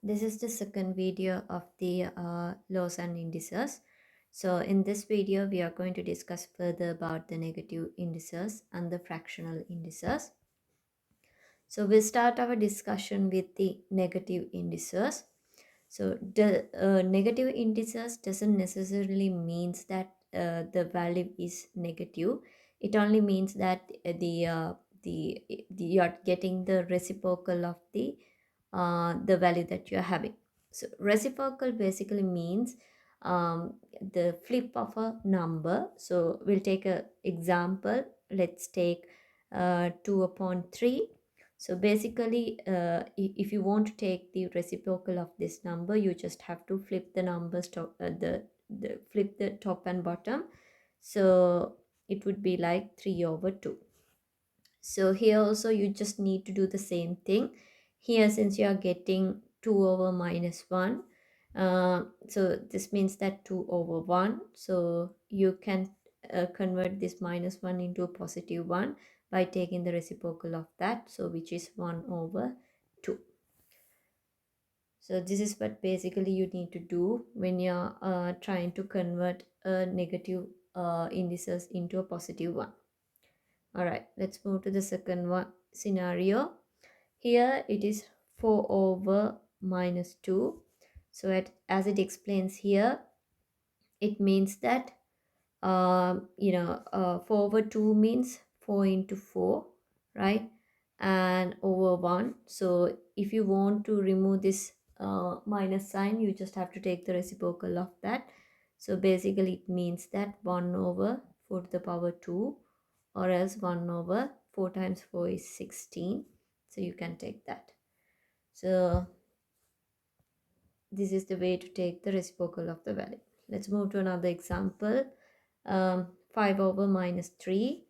This is the second video of the laws and indices. So in this video, we are going to discuss further about the negative indices and the fractional indices. So we'll start our discussion with the negative indices. So the negative indices doesn't necessarily means that the value is negative. It only means that the you're getting the reciprocal of the value that you're having. So reciprocal basically means the flip of a number. So we'll take a example. Let's take 2 upon 3. So basically, if you want to take the reciprocal of this number, you just have to flip the numbers the flip the top and bottom. So it would be like 3 over 2. So here also you just need to do the same thing. Here, since you are getting 2 over minus 1, so this means that 2 over 1. So you can convert this minus 1 into a positive 1 by taking the reciprocal of that, so which is 1 over 2. So this is what basically you need to do when you're trying to convert a negative indices into a positive one. All right, let's move to the second one scenario. Here it is 4 over minus 2. So as it explains here, it means that 4 over 2 means 4 into 4, right? And over 1. So if you want to remove this minus sign, you just have to take the reciprocal of that. So basically it means that 1 over 4 to the power 2, or else 1 over 4 times 4 is 16. So you can take that. So this is the way to take the reciprocal of the value. Let's move to another example. 5 over minus 3.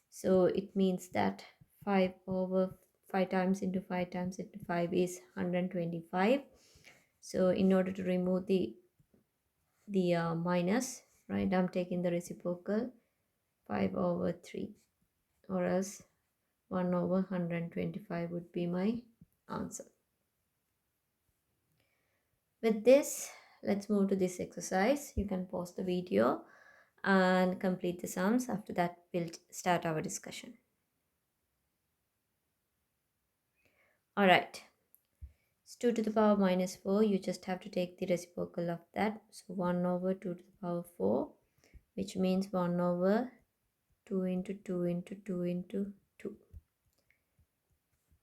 So it means that 5 over 5 times into 5 times into 5 is 125. So in order to remove the minus, right, I'm taking the reciprocal 5 over 3, or else 1 over 125 would be my answer. With this, let's move to this exercise. You can pause the video and complete the sums. After that, we'll start our discussion. All right. It's 2 to the power minus 4. You just have to take the reciprocal of that. So 1 over 2 to the power 4, which means 1 over 2 into 2 into 2 into 2.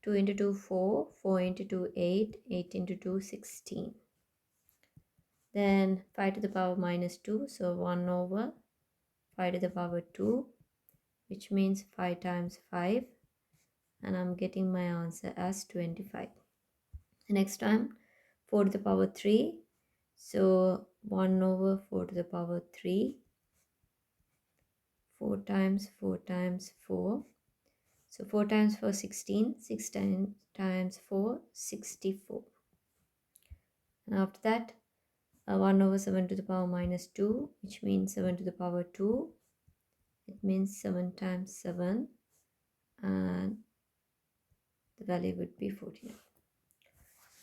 2 into 2, 4. 4 into 2, 8. 8 into 2, 16. Then 5 to the power minus 2. So 1 over 5 to the power 2, which means 5 times 5. And I'm getting my answer as 25. The next time, 4 to the power 3. So 1 over 4 to the power 3. 4 times 4 times 4. So 4 times 4, 16. 6 times 4, 64. And after that, 1 over 7 to the power minus 2, which means 7 to the power 2. It means 7 times 7. And the value would be 49.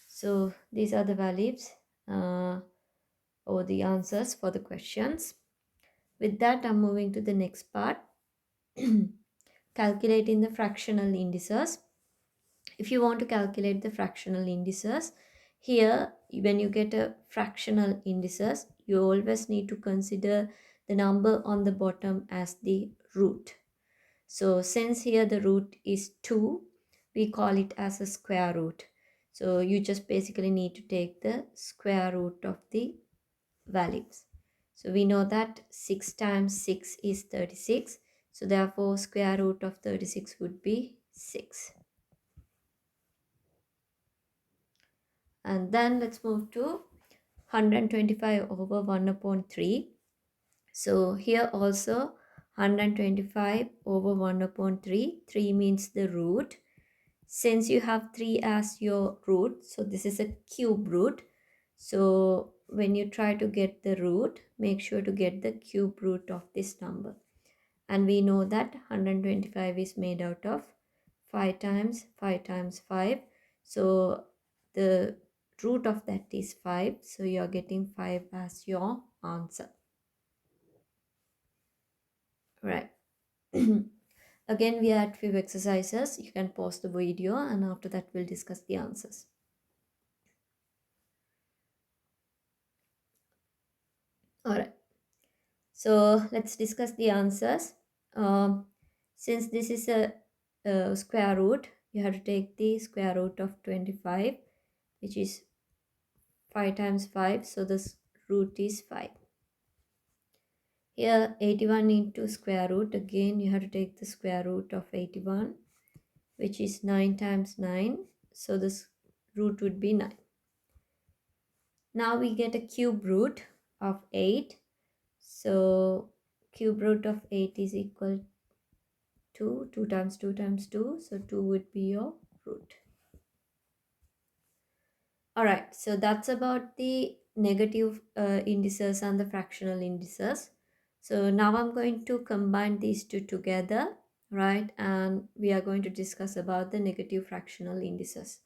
So these are the values or the answers for the questions. With that, I'm moving to the next part. Calculating the fractional indices. If you want to calculate the fractional indices, here when you get a fractional indices, you always need to consider the number on the bottom as the root. So since here the root is 2, we call it as a square root. So you just basically need to take the square root of the values. So we know that 6 times 6 is 36. So therefore square root of 36 would be 6. And then let's move to 125 over 1 upon 3. So here also 125 over 1 upon 3. 3 means the root. Since you have 3 as your root, so this is a cube root. So when you try to get the root, make sure to get the cube root of this number. And we know that 125 is made out of 5 times 5 times 5. So the root of that is 5. So you're getting 5 as your answer. Right. Again, we had few exercises. You can pause the video and after that we'll discuss the answers. Alright. So let's discuss the answers. Um, since this is a square root, you have to take the square root of 25, which is 5 times 5. So this root is 5. Here 81 into square root, again you have to take the square root of 81, which is 9 times 9. So this root would be 9. Now we get a cube root of 8. So cube root of 8 is equal to 2 times 2 times 2. So 2 would be your root. Alright, so that's about the negative indices and the fractional indices. So now I'm going to combine these two together, right? And we are going to discuss about the negative fractional indices.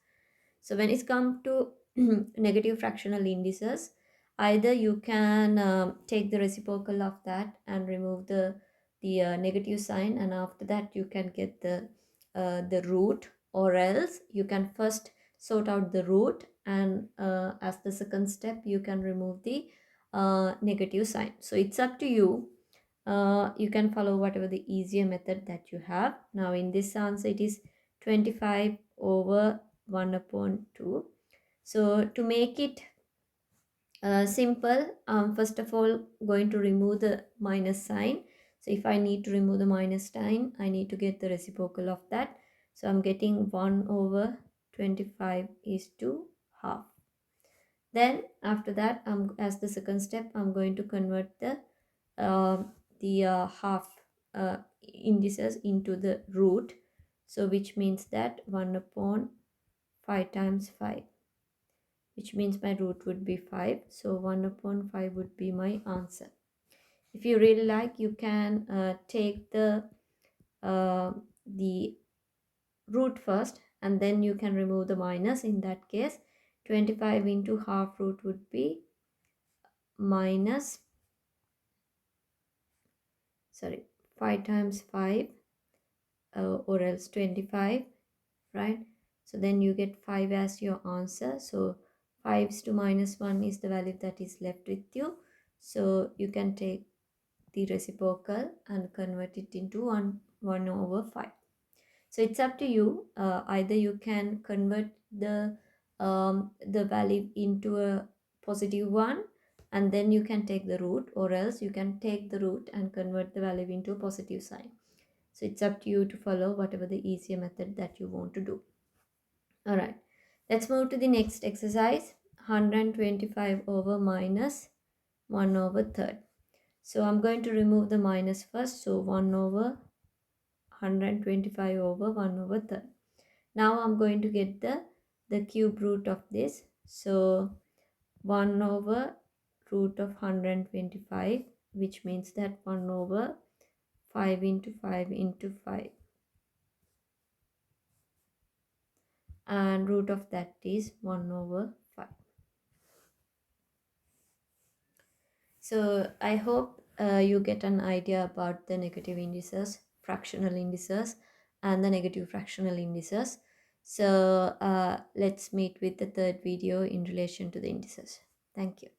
So when it comes to negative fractional indices, either you can take the reciprocal of that and remove the negative sign, and after that you can get the root, or else you can first sort out the root, and as the second step you can remove the negative sign. So it's up to you. You can follow whatever the easier method that you have. Now in this answer it is 25 over 1 upon 2. So to make it simple, first of all going to remove the minus sign. So if I need to remove the minus sign, I need to get the reciprocal of that. So I'm getting 1 over 25 is to half. Then after that, as the second step, I'm going to convert uh, the half indices into the root. So which means that 1 upon 5 times 5, which means my root would be 5. So 1 upon 5 would be my answer. If you really like, you can take the root first, and then you can remove the minus. In that case, 25 into half root would be minus, 5 times 5, or else 25, right? So then you get 5 as your answer. So 5 to minus 1 is the value that is left with you. So you can take the reciprocal and convert it into 1 over 5. So it's up to you. Either you can convert the value into a positive one, and then you can take the root, or else you can take the root and convert the value into a positive sign. So it's up to you to follow whatever the easier method that you want to do. All right, let's move to the next exercise. 125 over minus 1 over third. So I'm going to remove the minus first. So 1 over 125 over 1 over third. Now I'm going to get the cube root of this. So 1 over root of 125, which means that 1 over 5 into 5 into 5. And root of that is 1 over 5. So I hope you get an idea about the negative indices, fractional indices, and the negative fractional indices. So let's meet with the third video in relation to the indices. Thank you.